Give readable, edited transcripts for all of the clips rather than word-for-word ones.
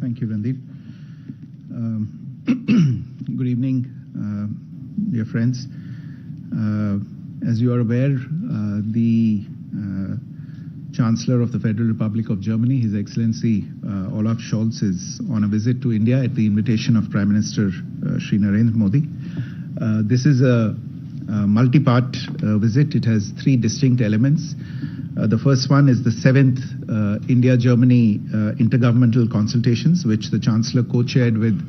Thank you, Randeep. Good evening, dear friends. As you are aware, the Chancellor of the Federal Republic of Germany, His Excellency Olaf Scholz, is on a visit to India at the invitation of Prime Minister Shri Narendra Modi. This is a multi-part visit. It has three distinct elements. The first one is the 7th India-Germany intergovernmental consultations, which the Chancellor co-chaired with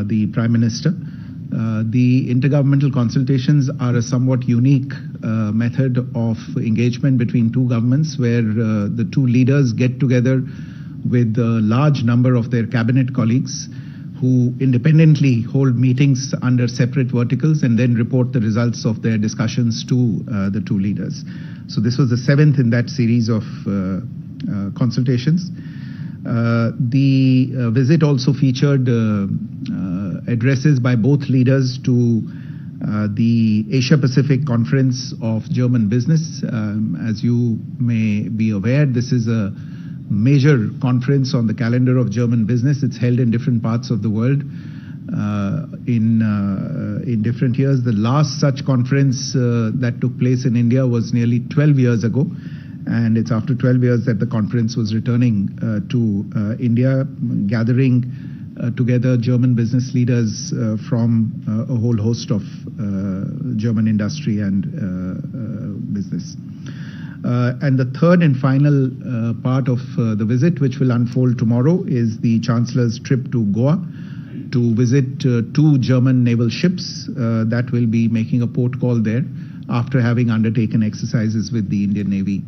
the Prime Minister. The intergovernmental consultations are a somewhat unique method of engagement between two governments, where the two leaders get together with a large number of their cabinet colleagues who independently hold meetings under separate verticals and then report the results of their discussions to the two leaders. So this was the 7th in that series of consultations. The visit also featured addresses by both leaders to the Asia-Pacific Conference of German Business. As you may be aware, this is a major conference on the calendar of German business. It's held in different parts of the world in different years. The last such conference that took place in India was nearly 12 years ago, and it's after 12 years that the conference was returning to India, gathering together German business leaders from a whole host of German industry and business. And the third and final part of the visit, which will unfold tomorrow, is the Chancellor's trip to Goa to visit two German naval ships that will be making a port call there after having undertaken exercises with the Indian Navy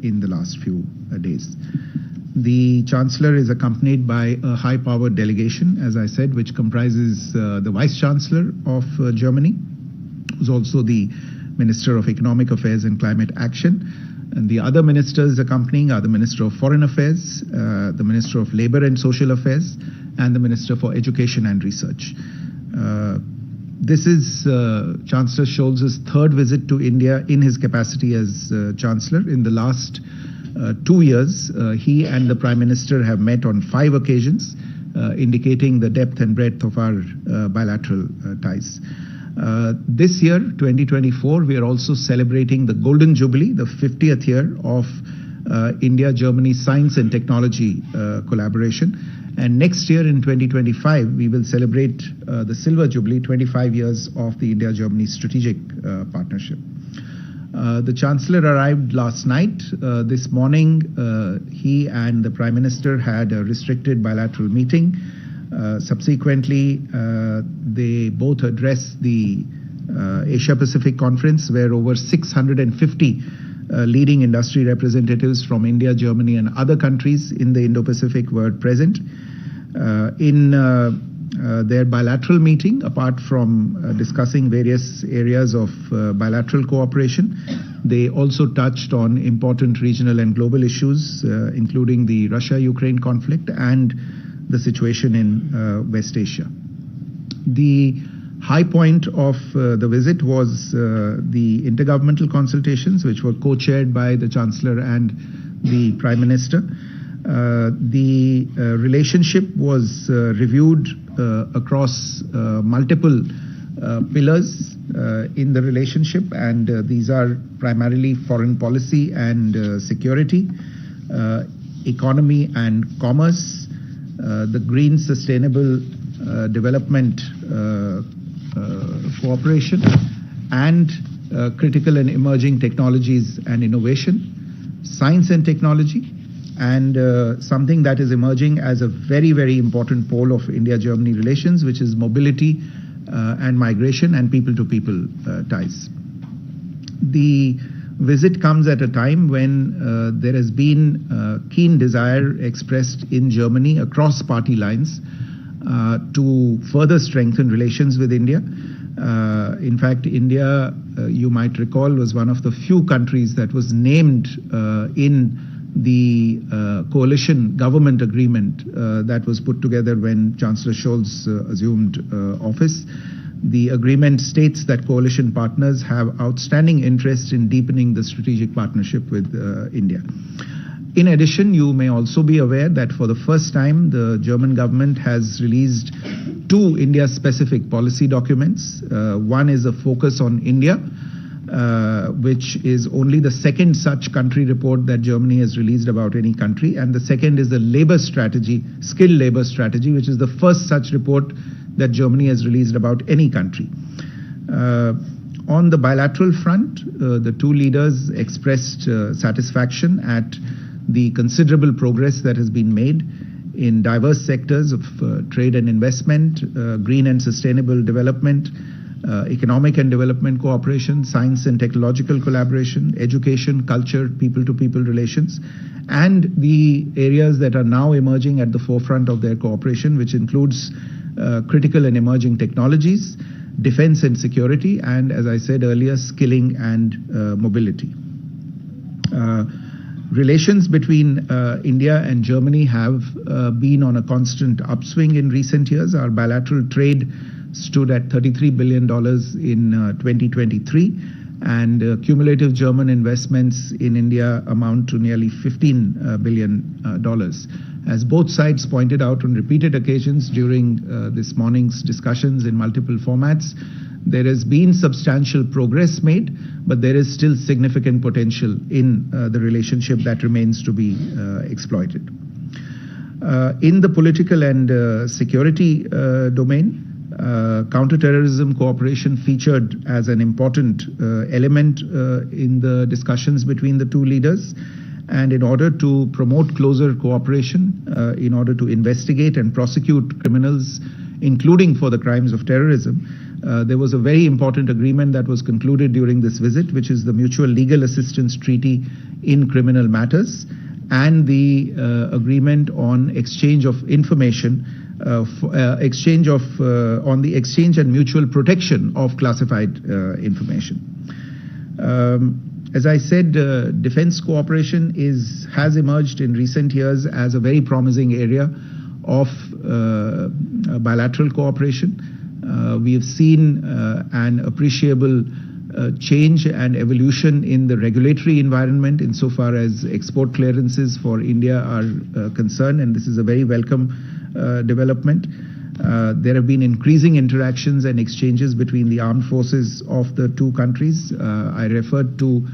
in the last few days. The Chancellor is accompanied by a high-powered delegation, as I said, which comprises the Vice Chancellor of Germany, who's also the Minister of Economic Affairs and Climate Action. And the other ministers accompanying are the Minister of Foreign Affairs, the Minister of Labour and Social Affairs, and the Minister for Education and Research. This is Chancellor Scholz's third visit to India in his capacity as Chancellor. In the last 2 years, he and the Prime Minister have met on 5 occasions, indicating the depth and breadth of our bilateral ties. This year, 2024, we are also celebrating the Golden Jubilee, the 50th year of India-Germany science and technology collaboration. And next year in 2025, we will celebrate the Silver Jubilee, 25 years of the India-Germany strategic partnership. The Chancellor arrived last night. This morning, he and the Prime Minister had a restricted bilateral meeting. Subsequently, they both addressed the Asia-Pacific Conference, where over 650 leading industry representatives from India, Germany, and other countries in the Indo-Pacific were present. In their bilateral meeting, apart from discussing various areas of bilateral cooperation, they also touched on important regional and global issues, including the Russia-Ukraine conflict and the situation in West Asia. The high point of the visit was the intergovernmental consultations, which were co-chaired by the Chancellor and the Prime Minister. The relationship was reviewed across multiple pillars in the relationship, and these are primarily foreign policy and security, economy and commerce, the green sustainable development cooperation, and critical and emerging technologies and innovation, science and technology, and something that is emerging as a very, very important pole of India-Germany relations, which is mobility and migration and people-to-people ties. The visit comes at a time when there has been keen desire expressed in Germany across party lines to further strengthen relations with India. In fact, India, you might recall, was one of the few countries that was named in the coalition government agreement that was put together when Chancellor Scholz assumed office. The agreement states that coalition partners have outstanding interest in deepening the strategic partnership with India. In addition, you may also be aware that for the first time, the German government has released two India-specific policy documents. One is a focus on India, which is only the second such country report that Germany has released about any country. And the second is the labor strategy, skilled labor strategy, which is the first such report that Germany has released about any country. On the bilateral front, the two leaders expressed satisfaction at the considerable progress that has been made in diverse sectors of trade and investment, green and sustainable development, economic and development cooperation, science and technological collaboration, education, culture, people-to-people relations, and the areas that are now emerging at the forefront of their cooperation, which includes critical and emerging technologies, defense and security, and, as I said earlier, skilling and mobility. Relations between India and Germany have been on a constant upswing in recent years. Our bilateral trade stood at $33 billion in 2023, and cumulative German investments in India amount to nearly $15 billion. As both sides pointed out on repeated occasions during this morning's discussions in multiple formats, there has been substantial progress made, but there is still significant potential in the relationship that remains to be exploited. In the political and security domain, counterterrorism cooperation featured as an important element in the discussions between the two leaders. And in order to promote closer cooperation, in order to investigate and prosecute criminals, including for the crimes of terrorism, there was a very important agreement that was concluded during this visit, which is the Mutual Legal Assistance Treaty in Criminal Matters, and the agreement on exchange of information, on the exchange and mutual protection of classified information. As I said, defense cooperation has emerged in recent years as a very promising area of bilateral cooperation. We have seen an appreciable change and evolution in the regulatory environment insofar as export clearances for India are concerned, and this is a very welcome development. There have been increasing interactions and exchanges between the armed forces of the two countries. I referred to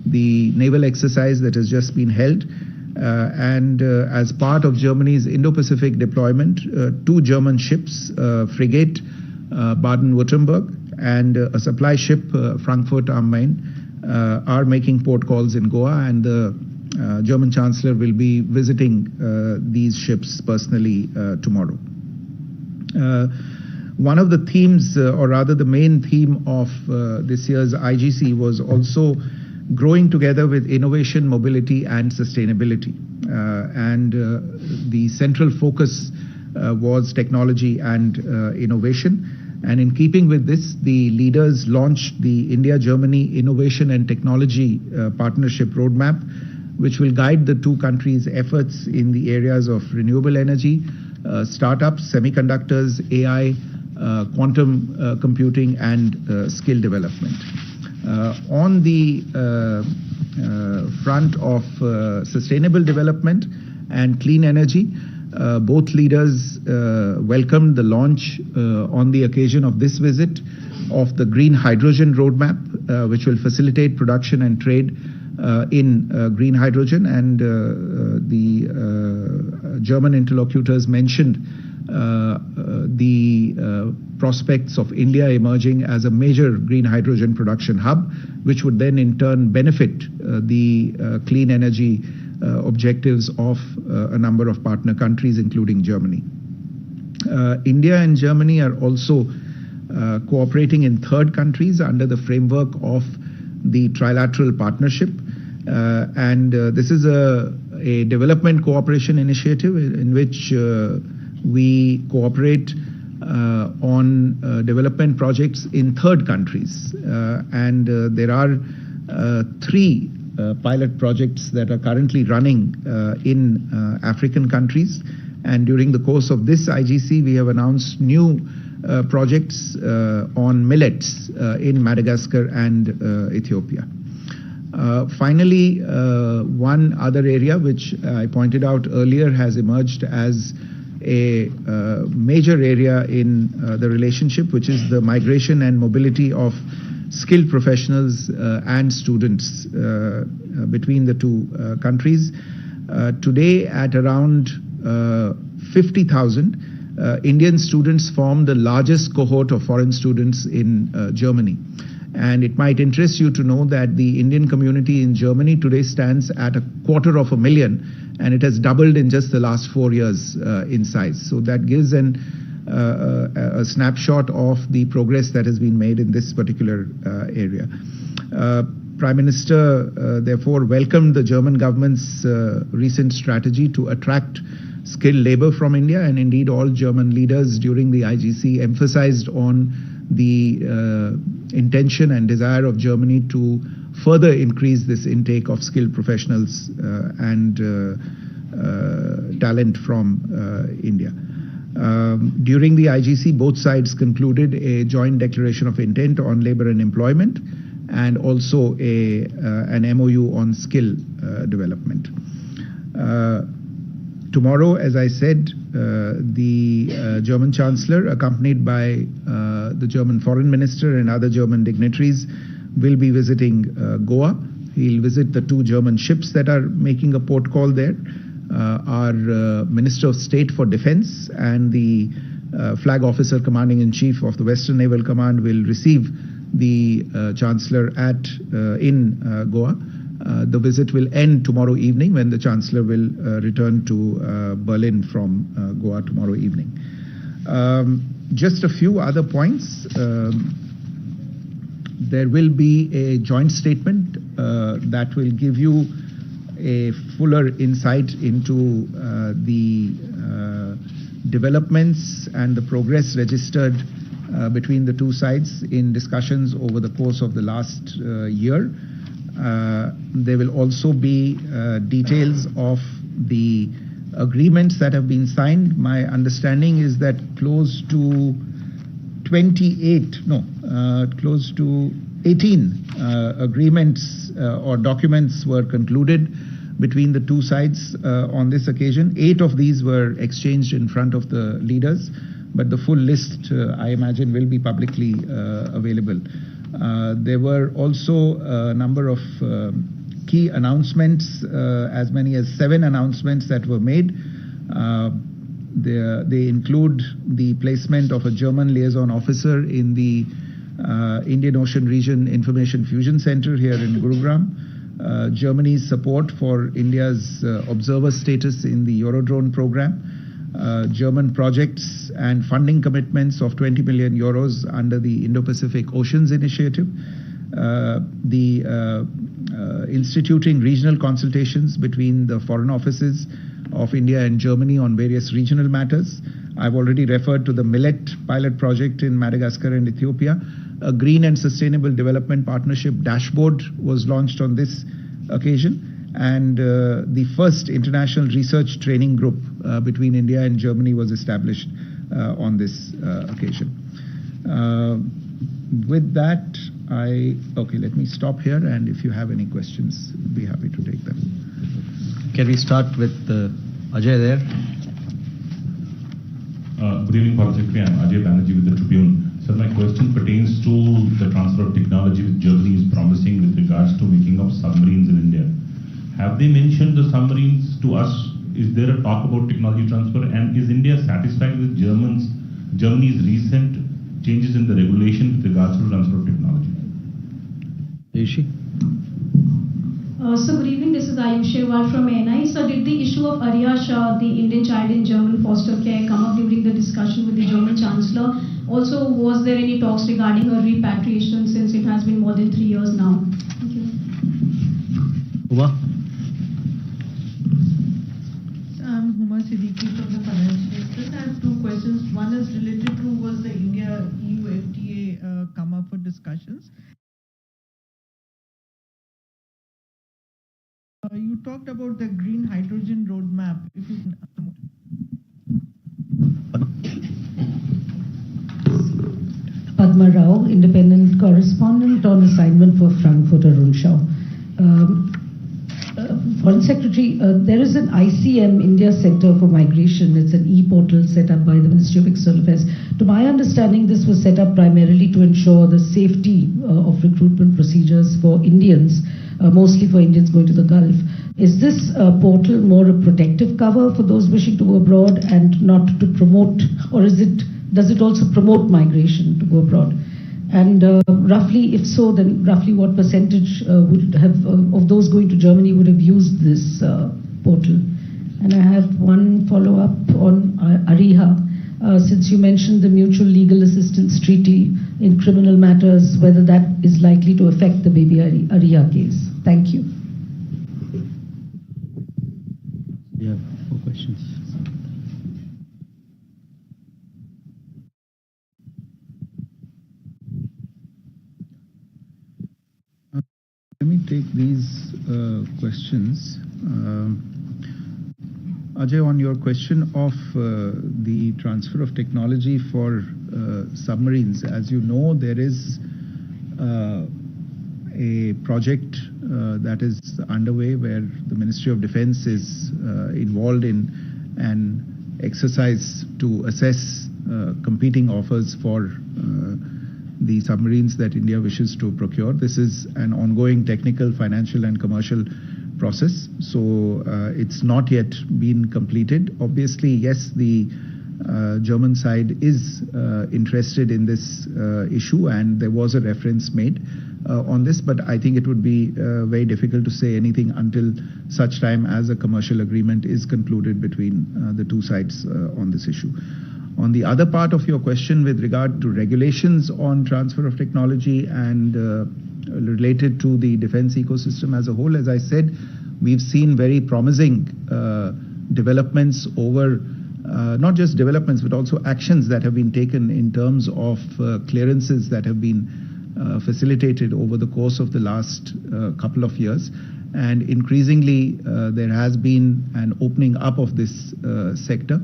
the naval exercise that has just been held. And as part of Germany's Indo-Pacific deployment, two German ships, frigate Baden-Württemberg and a supply ship, Frankfurt am Main, are making port calls in Goa, and the German Chancellor will be visiting these ships personally tomorrow. One of the themes, or rather the main theme of this year's IGC was also growing together with innovation, mobility and sustainability. The central focus was technology and innovation. And in keeping with this, the leaders launched the India-Germany Innovation and Technology Partnership Roadmap, which will guide the two countries' efforts in the areas of renewable energy, startups, semiconductors, AI, quantum computing and skill development. On the front of sustainable development and clean energy, both leaders welcomed the launch on the occasion of this visit of the Green Hydrogen Roadmap, which will facilitate production and trade in green hydrogen. And the German interlocutors mentioned the prospects of India emerging as a major green hydrogen production hub, which would then in turn benefit the clean energy objectives of a number of partner countries, including Germany. India and Germany are also cooperating in third countries under the framework of the trilateral partnership. This is a development cooperation initiative in which we cooperate on development projects in third countries. There are three pilot projects that are currently running in African countries. And during the course of this IGC, we have announced new projects on millets in Madagascar and Ethiopia. Finally, one other area which I pointed out earlier has emerged as a major area in the relationship, which is the migration and mobility of skilled professionals and students between the two countries. Today, at around 50,000, Indian students form the largest cohort of foreign students in Germany. And it might interest you to know that the Indian community in Germany today stands at 250,000, and it has doubled in just the last 4 years in size. So that gives a snapshot of the progress that has been made in this particular area. Prime Minister, therefore, welcomed the German government's recent strategy to attract skilled labor from India, and indeed all German leaders during the IGC emphasized on the intention and desire of Germany to further increase this intake of skilled professionals and talent from India. During the IGC, both sides concluded a joint declaration of intent on labor and employment, and also an MOU on skill development. Tomorrow, as I said, the German Chancellor, accompanied by the German Foreign Minister and other German dignitaries, will be visiting Goa. He'll visit the 2 German ships that are making a port call there. Our Minister of State for Defense and the Flag Officer Commanding-in-Chief of the Western Naval Command will receive the Chancellor in Goa. The visit will end tomorrow evening, when the Chancellor will return to Berlin from Goa tomorrow evening. Just a few other points. There will be a joint statement that will give you a fuller insight into the developments and the progress registered between the two sides in discussions over the course of the last year. There will also be details of the agreements that have been signed. My understanding is that close to 18 agreements or documents were concluded between the two sides on this occasion. 8 of these were exchanged in front of the leaders, but the full list, I imagine, will be publicly available. There were also a number of key announcements, as many as 7 announcements that were made. They include the placement of a German liaison officer in the Indian Ocean Region Information Fusion Center here in Gurugram, Germany's support for India's observer status in the Eurodrone program, German projects and funding commitments of 20 million euros under the Indo-Pacific Oceans Initiative, instituting regional consultations between the foreign offices of India and Germany on various regional matters. I've already referred to the millet pilot project in Madagascar and Ethiopia. A green and sustainable development partnership dashboard was launched on this occasion, and the first international research training group between India and Germany was established on this occasion. With that, let me stop here, and if you have any questions, I'd be happy to take them. Can we start with Ajay there? Good evening, Foreign Secretary. I'm Ajay Banerjee with the Tribune. Sir, my question pertains to the transfer of technology which Germany is promising with regards to making of submarines in India. Have they mentioned the submarines to us? Is there a talk about technology transfer? And is India satisfied with Germany's recent changes in the regulation with regards to transfer of technology? Ayushi? So good evening, this is Ayushi from ANI. So did the issue of Aryash, the Indian child in German foster care, come up during the discussion with the German Chancellor? Also, was there any talks regarding her repatriation, since it has been more than 3 years now? Thank you. Uma? I'm Huma Siddiqui from the Financial District. I have 2 questions. One is related to, was the India-EU FTA come up for discussions? You talked about the green hydrogen roadmap. If you can... Padma Rao, independent correspondent on assignment for Frankfurter Rundschau. Foreign Secretary, there is an ICM, India Center for Migration. It's an e-portal set up by the Ministry of External Affairs. To my understanding, this was set up primarily to ensure the safety of recruitment procedures for Indians, mostly for Indians going to the Gulf. Is this portal more a protective cover for those wishing to go abroad and not to promote, or does it also promote migration to go abroad? And roughly, if so, then roughly what percentage would have of those going to Germany would have used this portal? And I have one follow-up on ARIHA. Since you mentioned the Mutual Legal Assistance Treaty in criminal matters, whether that is likely to affect the baby ARIHA case. Thank you. We have 4 questions. Let me take these questions. Ajay, on your question of the transfer of technology for submarines, as you know, there is a project that is underway where the Ministry of Defense is involved in an exercise to assess competing offers for the submarines that India wishes to procure. This is an ongoing technical, financial and commercial process. So it's not yet been completed. Obviously, yes, the German side is interested in this issue, and there was a reference made on this, but I think it would be very difficult to say anything until such time as a commercial agreement is concluded between the two sides on this issue. On the other part of your question with regard to regulations on transfer of technology and related to the defense ecosystem as a whole, as I said, we've seen very promising developments over not just developments but also actions that have been taken in terms of clearances that have been facilitated over the course of the last couple of years. And increasingly there has been an opening up of this sector.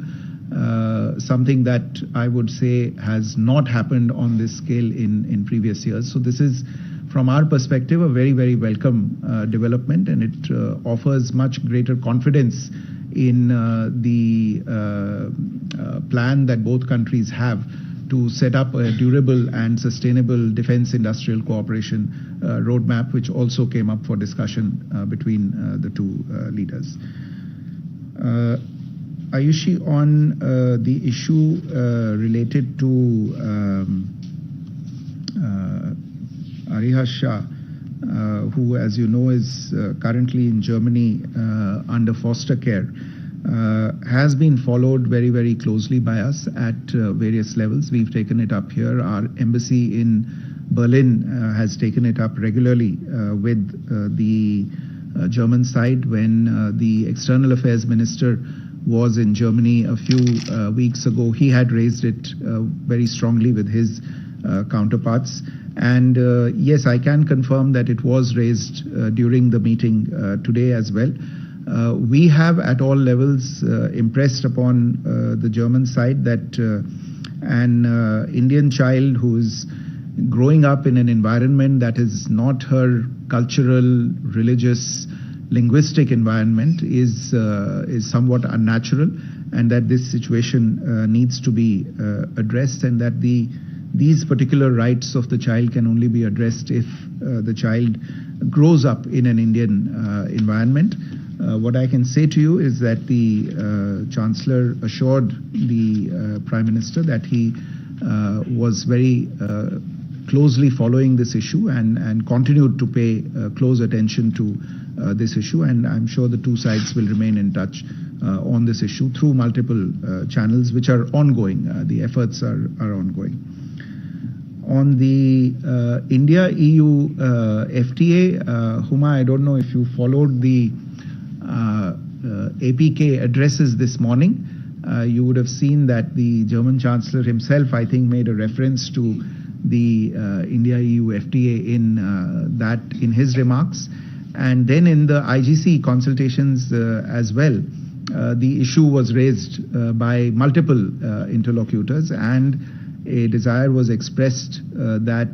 Something that I would say has not happened on this scale in previous years. So this is, from our perspective, a very, very welcome development, and it offers much greater confidence in the plan that both countries have to set up a durable and sustainable defense industrial cooperation roadmap, which also came up for discussion between the two leaders. Ayushi, on the issue related to Ariha Shah, who, as you know, is currently in Germany under foster care, has been followed very, very closely by us at various levels. We've taken it up here. Our embassy in Berlin has taken it up regularly with the German side. When the External Affairs Minister was in Germany a few weeks ago, he had raised it very strongly with his counterparts. And yes, I can confirm that it was raised during the meeting today as well. We have at all levels impressed upon the German side that an Indian child who is growing up in an environment that is not her cultural, religious, linguistic environment is somewhat unnatural, and that this situation needs to be addressed, and that these particular rights of the child can only be addressed if the child grows up in an Indian environment. What I can say to you is that the Chancellor assured the Prime Minister that he was very closely following this issue and continued to pay close attention to this issue, and I'm sure the two sides will remain in touch on this issue through multiple channels which are ongoing. The efforts are ongoing. On the India-EU FTA, Huma, I don't know if you followed the APK addresses this morning. You would have seen that the German Chancellor himself, I think, made a reference to the India-EU FTA in his remarks. And then in the IGC consultations as well, the issue was raised by multiple interlocutors, and a desire was expressed that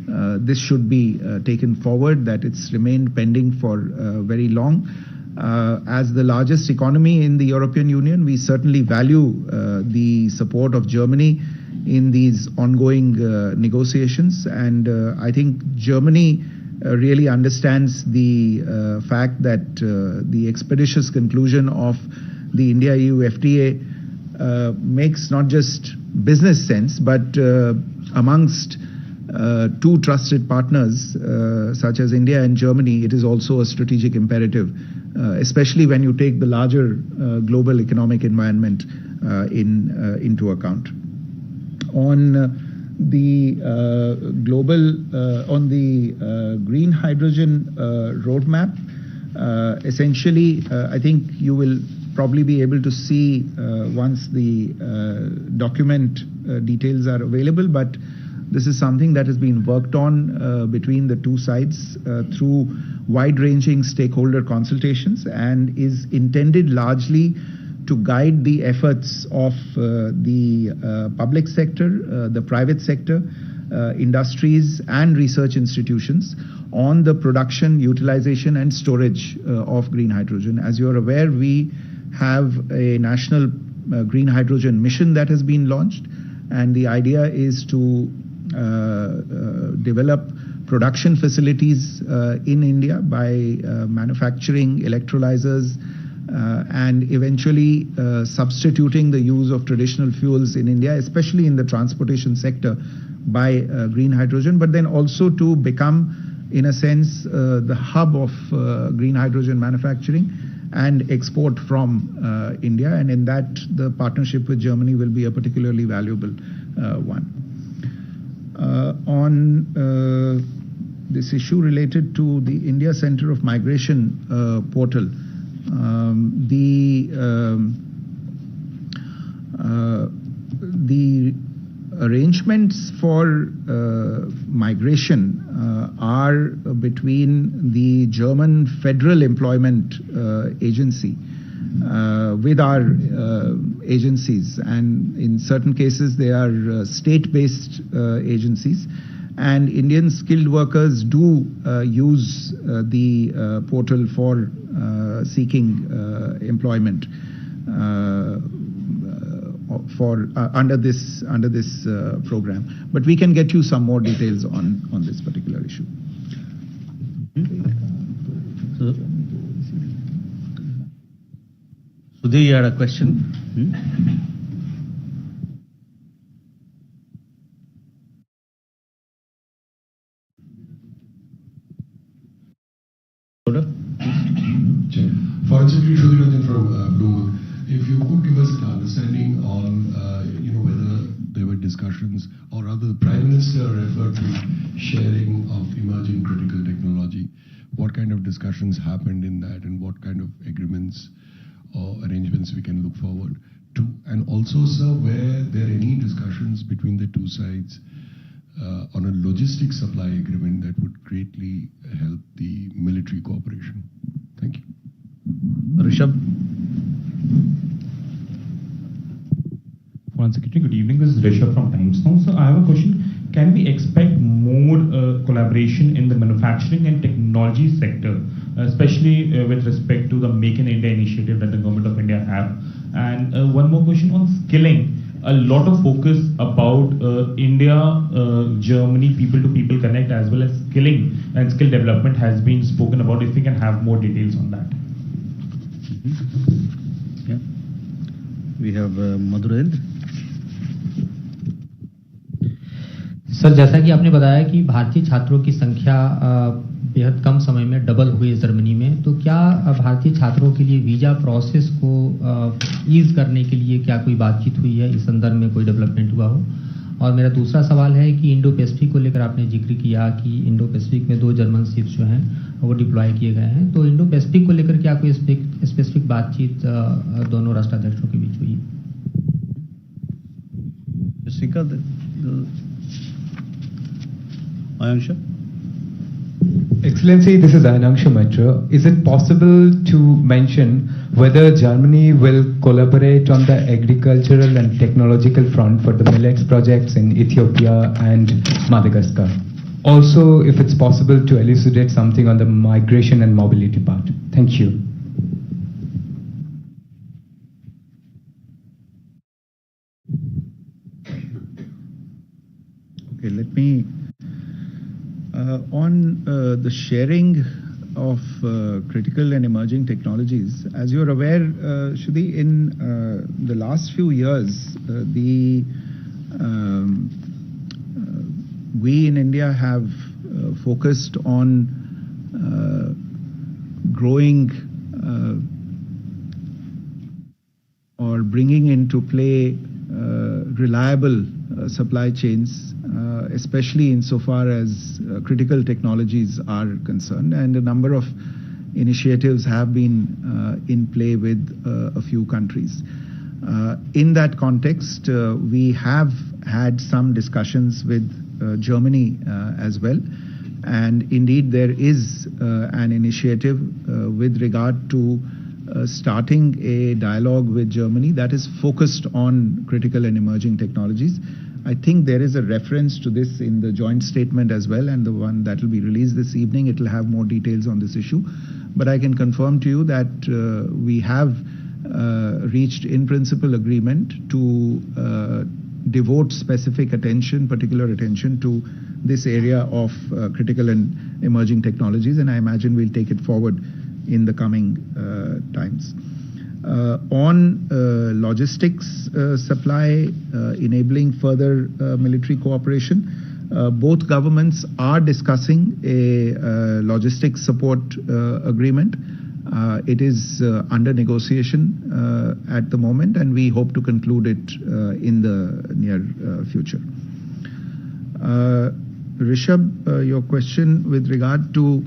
this should be taken forward, that it's remained pending for very long. As the largest economy in the European Union, we certainly value the support of Germany in these ongoing negotiations, and I think Germany really understands the fact that the expeditious conclusion of the India-EU FTA makes not just business sense, but amongst two trusted partners such as India and Germany, it is also a strategic imperative, especially when you take the larger global economic environment into account. On the green hydrogen roadmap, essentially, I think you will probably be able to see once the document details are available, but this is something that has been worked on between the two sides through wide-ranging stakeholder consultations, and is intended largely to guide the efforts of the public sector, the private sector, industries and research institutions on the production, utilization and storage of green hydrogen. As you are aware, we have a national green hydrogen mission that has been launched, and the idea is to develop production facilities in India by manufacturing electrolyzers and eventually substituting the use of traditional fuels in India, especially in the transportation sector, by green hydrogen, but then also to become, in a sense, the hub of green hydrogen manufacturing and export from India, and in that the partnership with Germany will be a particularly valuable one. On this issue related to the India Center of Migration portal, the arrangements for migration are between the German Federal Employment Agency with our agencies, and in certain cases they are state-based agencies, and Indian skilled workers do use the portal for seeking employment for under this program. But we can get you some more details on this particular issue. Sudhir, you had a question? Foreign Secretary Sudhir from Bloomberg. If you could give us an understanding on, whether there were discussions, or rather the Prime Minister referred to sharing of emerging critical technology. What kind of discussions happened in that, and what kind of agreements or arrangements we can look forward to? And also, sir, were there any discussions between the two sides on a logistics supply agreement that would greatly help the military cooperation? Thank you. Rishabh? Foreign Secretary, good evening. This is Rishabh from Times Now. So I have a question. Can we expect more collaboration in the manufacturing and technology sector, especially with respect to the Make in India initiative that the government of India have? And one more question on skilling. A lot of focus about India-Germany people-to-people connect, as well as skilling and skill development has been spoken about. If we can have more details on that. Yeah. We have Madhurendra. Sir, जैसा कि आपने बताया कि भारतीय छात्रों की संख्या बेहद कम समय में डबल हुई है जर्मनी में, तो क्या भारतीय छात्रों के लिए वीजा प्रोसेस को ईज करने के लिए क्या कोई बातचीत हुई है? इस संदर्भ में कोई डेवलपमेंट हुआ हो? और मेरा दूसरा सवाल है कि इंडो पैसिफिक को लेकर आपने जिक्र किया कि इंडो पैसिफिक में 2 जर्मन शिप्स जो हैं वो डिप्लॉय किए गए हैं, तो इंडो पैसिफिक को लेकर क्या कोई स्पेसिफिक बातचीत दोनों राष्ट्राध्यक्षों के बीच हुई है? Ayansha? Excellency, this is Ayansha Mitra. Is it possible to mention whether Germany will collaborate on the agricultural and technological front for the millets projects in Ethiopia and Madagascar? Also, if it's possible to elucidate something on the migration and mobility part. Thank you. Okay, let me, on the sharing of critical and emerging technologies, as you're aware, Shruti, in the last few years, we in India have focused on growing or bringing into play reliable supply chains, especially insofar as critical technologies are concerned, and a number of initiatives have been in play with a few countries. In that context, we have had some discussions with Germany as well, and indeed there is an initiative with regard to starting a dialogue with Germany that is focused on critical and emerging technologies. I think there is a reference to this in the joint statement as well, and the one that will be released this evening, it will have more details on this issue. But I can confirm to you that we have reached in principle agreement to devote specific attention, particular attention to this area of critical and emerging technologies, and I imagine we'll take it forward in the coming times. On logistics supply, enabling further military cooperation, both governments are discussing a logistics support agreement. It is under negotiation at the moment, and we hope to conclude it in the near future. Rishabh, your question with regard to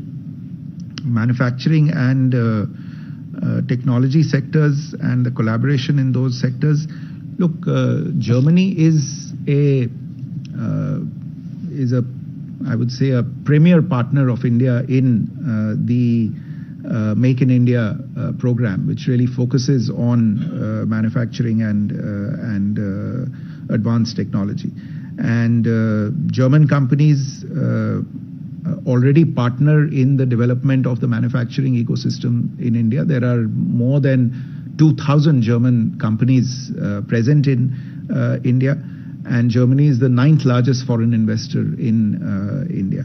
manufacturing and technology sectors and the collaboration in those sectors. Look, Germany is I would say a premier partner of India in the Make in India program, which really focuses on manufacturing and advanced technology. And German companies already partner in the development of the manufacturing ecosystem in India. There are more than 2,000 German companies present in India, and Germany is the 9th largest foreign investor in India.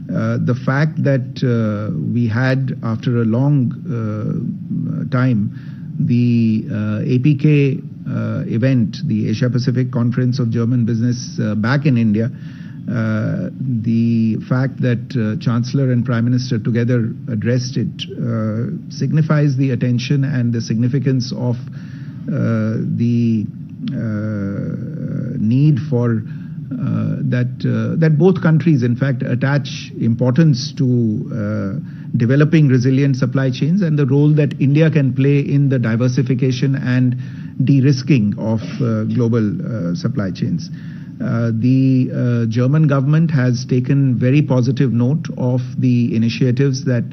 The fact that we had, after a long time, the APK event, the Asia Pacific Conference of German Business back in India, the fact that Chancellor and Prime Minister together addressed it signifies the attention and the significance of the need for that both countries in fact attach importance to developing resilient supply chains and the role that India can play in the diversification and de-risking of global supply chains. The German government has taken very positive note of the initiatives that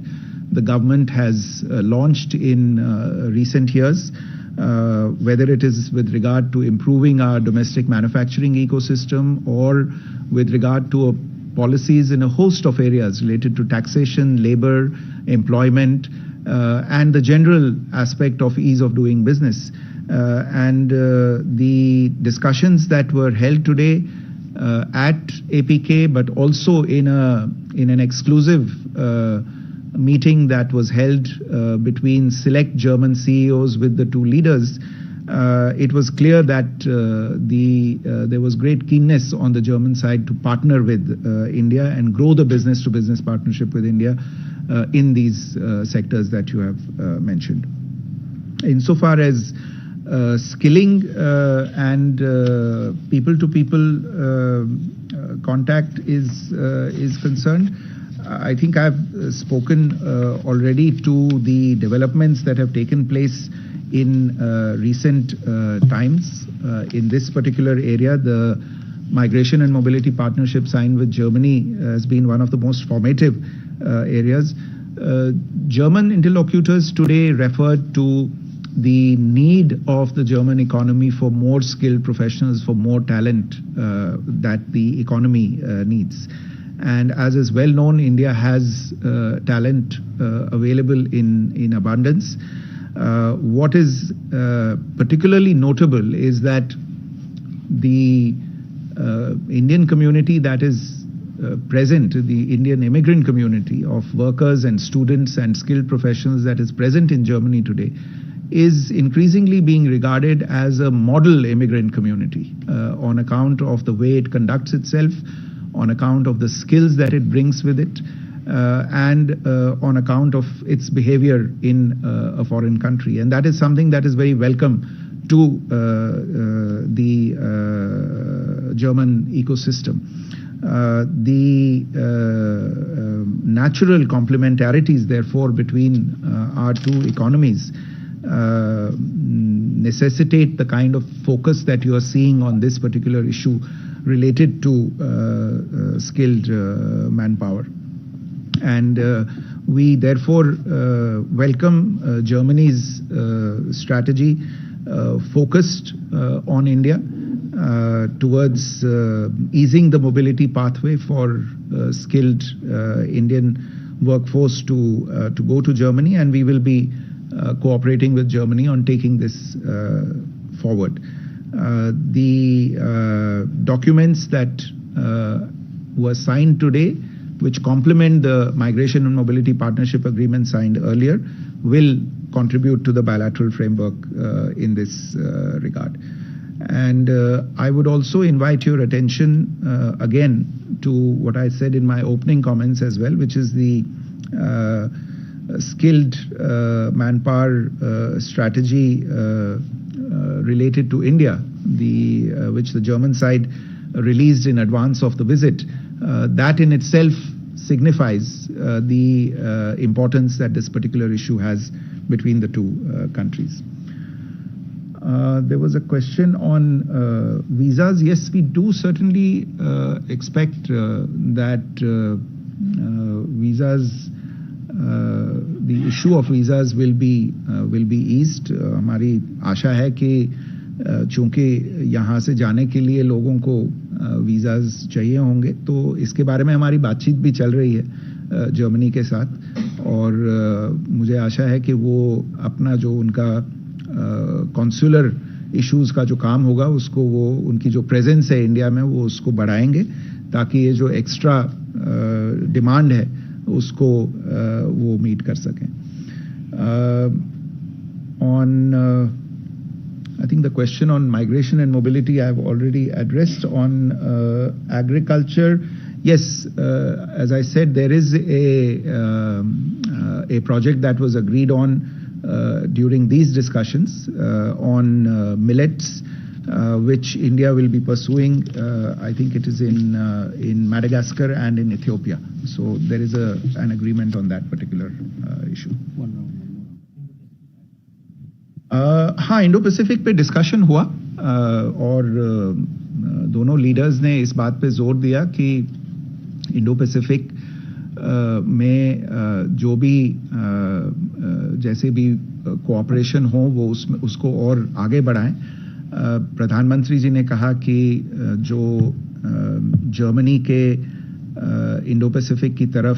the government has launched in recent years, whether it is with regard to improving our domestic manufacturing ecosystem or with regard to policies in a host of areas related to taxation, labor, employment, and the general aspect of ease of doing business. The discussions that were held today at APK, but also in an exclusive meeting that was held between select German CEOs with the two leaders, it was clear that there was great keenness on the German side to partner with India and grow the business-to-business partnership with India in these sectors that you have mentioned. Insofar as skilling and people-to-people contact is concerned, I think I've spoken already to the developments that have taken place in recent times in this particular area. The migration and mobility partnership signed with Germany has been one of the most formative areas. German interlocutors today referred to the need of the German economy for more skilled professionals, for more talent that the economy needs. And as is well known, India has talent available in abundance. What is particularly notable is that the Indian community that is present, the Indian immigrant community of workers and students and skilled professionals that is present in Germany today, is increasingly being regarded as a model immigrant community on account of the way it conducts itself, on account of the skills that it brings with it, and on account of its behavior in a foreign country. And that is something that is very welcome to the German ecosystem. The natural complementarities, therefore, between our two economies necessitate the kind of focus that you are seeing on this particular issue related to skilled manpower. And we therefore welcome Germany's strategy focused on India towards easing the mobility pathway for skilled Indian workforce to go to Germany, and we will be cooperating with Germany on taking this forward. The documents that were signed today, which complement the Migration and Mobility Partnership Agreement signed earlier, will contribute to the bilateral framework in this regard. And I would also invite your attention again to what I said in my opening comments as well, which is the skilled manpower strategy related to India, which the German side released in advance of the visit. That in itself signifies the importance that this particular issue has between the two countries. There was a question on visas. Yes, we do certainly expect that visas, the issue of visas will be eased. हमारी आशा है कि चूंकि यहाँ से जाने के लिए लोगों को वीज़ाज चाहिए होंगे, तो इसके बारे में हमारी बातचीत भी चल रही है जर्मनी के साथ, और मुझे आशा है कि वो अपना जो उनका कॉन्सुलर इश्यूज का जो काम होगा उसको वो उनकी जो प्रेजेंस है इंडिया में वो उसको बढ़ाएंगे, ताकि ये जो एक्स्ट्रा डिमांड है उसको वो मीट कर सकें. On I think the question on migration and mobility I have already addressed. On agriculture, yes, as I said, there is a project that was agreed on during these discussions on millets, which India will be pursuing. I think it is in Madagascar and in Ethiopia. So there is an agreement on that particular issue. हाँ, Indo Pacific पे discussion हुआ और दोनों leaders ने इस बात पे जोर दिया कि इंडो पैसिफिक में जो भी जैसे भी कोऑपरेशन हो वो उसको और आगे बढ़ाएं. प्रधानमंत्री जी ने कहा कि जो जर्मनी के इंडो पैसिफिक की तरफ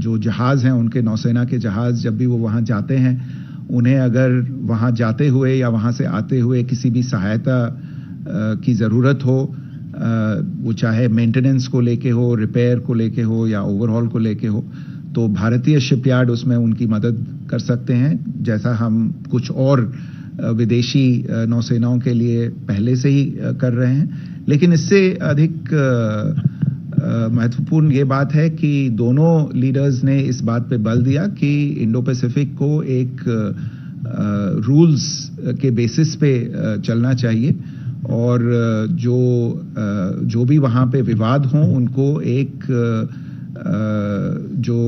जो जहाज हैं, उनके नौसेना के जहाज जब भी वो वहाँ जाते हैं, उन्हें अगर वहाँ जाते हुए या वहाँ से आते हुए किसी भी सहायता की ज़रूरत हो, वो चाहे मेंटेनेंस को लेके हो, रिपेयर को लेके हो या ओवरहॉल को लेके हो, तो भारतीय शिपयार्ड उसमें उनकी मदद कर सकते हैं, जैसा हम कुछ और विदेशी नौसेनाओं के लिए पहले से ही कर रहे हैं. लेकिन इससे अधिक महत्वपूर्ण ये बात है कि दोनों लीडर्स ने इस बात पे बल दिया कि इंडो पैसिफिक को एक रूल्स के बेसिस पे चलना चाहिए, और जो भी वहाँ पे विवाद हों उनको एक जो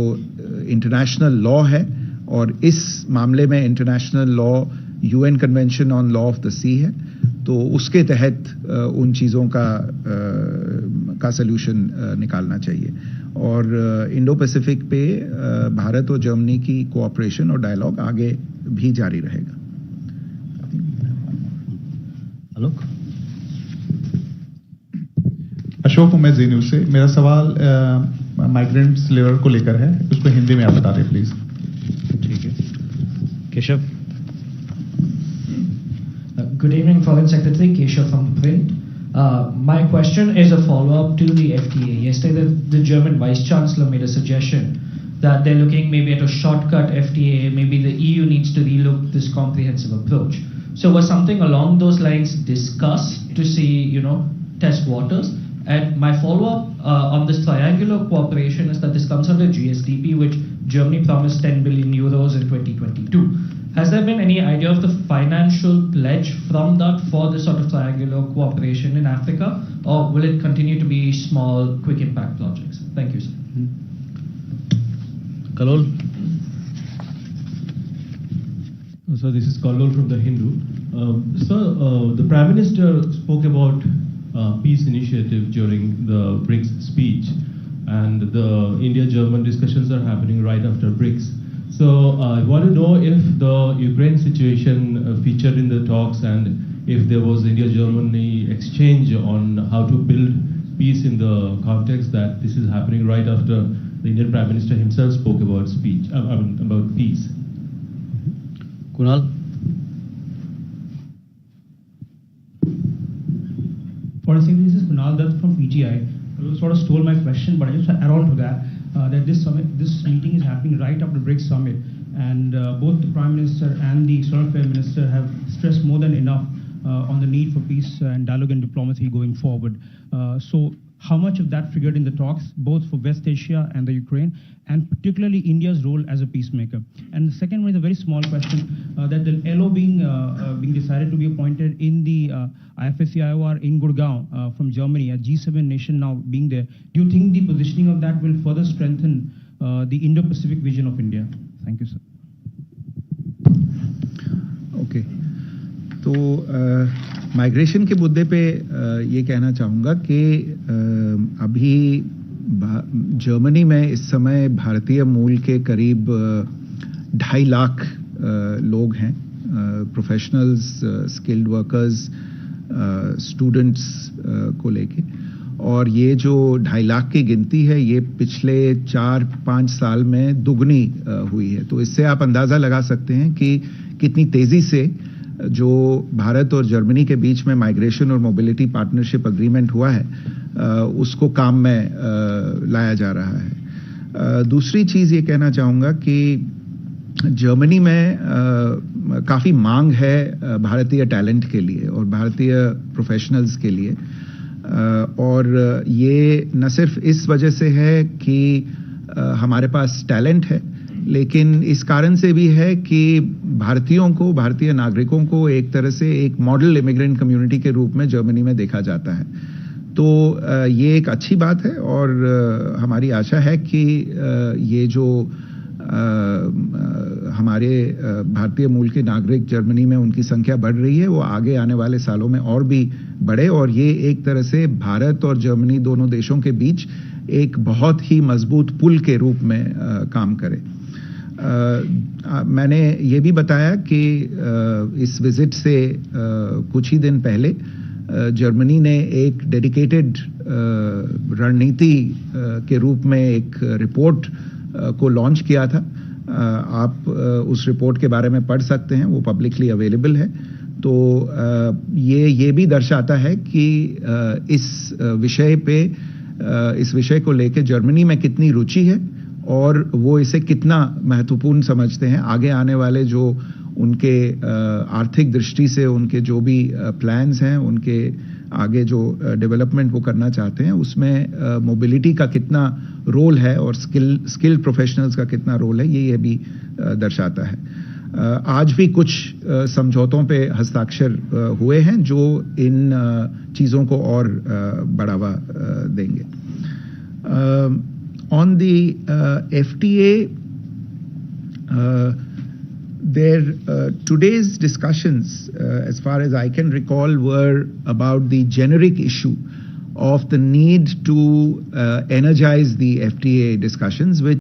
इंटरनेशनल लॉ है, और इस मामले में international law UN convention on law of the sea है, तो उसके तहत उन चीज़ों का सल्यूशन निकालना चाहिए. और इंडो पैसिफिक पे भारत और जर्मनी की कोऑपरेशन और डायलॉग आगे भी जारी रहेगा. आलोक. अशोक उमेद जी न्यूज़ से. मेरा सवाल माइग्रेंट्स लेबर को लेकर है, उसको हिंदी में आप बता दें प्लीज। ठीक है, Keshav. Good evening, Foreign Secretary. Keshav from the Print. My question is a follow-up to the FTA. Yesterday, the German Vice Chancellor made a suggestion that they're looking maybe at a shortcut FTA. Maybe the EU needs to relook this comprehensive approach. So was something along those lines discussed to see, test waters? And my follow-up on this triangular cooperation is that this comes under GSDP, which Germany promised 10 billion euros in 2022. Has there been any idea of the financial pledge from that for this sort of triangular cooperation in Africa, or will it continue to be small, quick impact projects? Thank you, sir. Kalol. So this is Kalol from the Hindu. Sir, the Prime Minister spoke about peace initiative during the BRICS speech, and the India-German discussions are happening right after BRICS. So I want to know if the Ukraine situation featured in the talks, and if there was India-Germany exchange on how to build peace in the context that this is happening right after the Indian Prime Minister himself spoke about about peace. Kunal. Foreign Secretary, this is Kunal Dutt from PGI. You sort of stole my question, but I just add on to that. That this meeting is happening right after the BRICS summit, and both the Prime Minister and the External Affairs Minister have stressed more than enough on the need for peace and dialogue and diplomacy going forward. So how much of that figured in the talks, both for West Asia and the Ukraine, and particularly India's role as a peacemaker? And the second one is a very small question, that the LO being decided to be appointed in the IFSC-IOR in Gurgaon from Germany, a G7 nation now being there. Do you think the positioning of that will further strengthen the Indo-Pacific vision of India? Thank you, sir. Okay. तो migration के मुद्दे पे ये कहना चाहूँगा कि अभी Germany में इस समय भारतीय मूल के करीब 2.5 लाख लोग हैं, प्रोफेशनल्स, स्किल्ड वर्कर्स, स्टूडेंट्स को लेके, और ये जो 2.5 लाख की गिनती है ये पिछले 4-5 साल में दुगनी हुई है। तो इससे आप अंदाज़ा लगा सकते हैं कि कितनी तेज़ी से जो भारत और जर्मनी के बीच में माइग्रेशन और मोबिलिटी पार्टनरशिप एग्रीमेंट हुआ है उसको काम में लाया जा रहा है। दूसरी चीज़ ये कहना चाहूँगा कि जर्मनी में काफ़ी मांग है भारतीय टैलेंट के लिए और भारतीय प्रोफेशनल्स के लिए, और ये न सिर्फ इस वजह से है कि हमारे पास टैलेंट है, लेकिन इस कारण से भी है कि भारतीयों को, भारतीय नागरिकों को एक तरह से एक मॉडल इमिग्रेंट कम्युनिटी के रूप में जर्मनी में देखा जाता है। तो ये एक अच्छी बात है और हमारी आशा है कि ये जो हमारे भारतीय मूल के नागरिक जर्मनी में उनकी संख्या बढ़ रही है वो आगे आने वाले सालों में और भी बढ़े, और ये एक तरह से भारत और जर्मनी दोनों देशों के बीच एक बहुत ही मजबूत पुल के रूप में काम करे। मैंने ये भी बताया कि इस विजिट से कुछ ही दिन पहले जर्मनी ने एक डेडिकेटेड रणनीति के रूप में एक रिपोर्ट को लॉन्च किया था। आप उस रिपोर्ट के बारे में पढ़ सकते हैं, वो पब्लिकली अवेलेबल है। तो ये भी दर्शाता है कि इस विषय को लेकर जर्मनी में कितनी रुचि है और वो इसे कितना महत्वपूर्ण समझते हैं। आगे आने वाले जो उनके आर्थिक दृष्टि से उनके जो भी प्लान्स हैं, उनके आगे जो डेवलपमेंट वो करना चाहते हैं, उसमें मोबिलिटी का कितना रोल है और स्किल्ड प्रोफेशनल्स का कितना रोल है, ये भी दर्शाता है। आज भी कुछ समझौतों पे हस्ताक्षर हुए हैं जो इन चीज़ों को और बढ़ावा देंगे। On the FTA, today's discussions, as far as I can recall, were about the generic issue of the need to energize the FTA discussions, which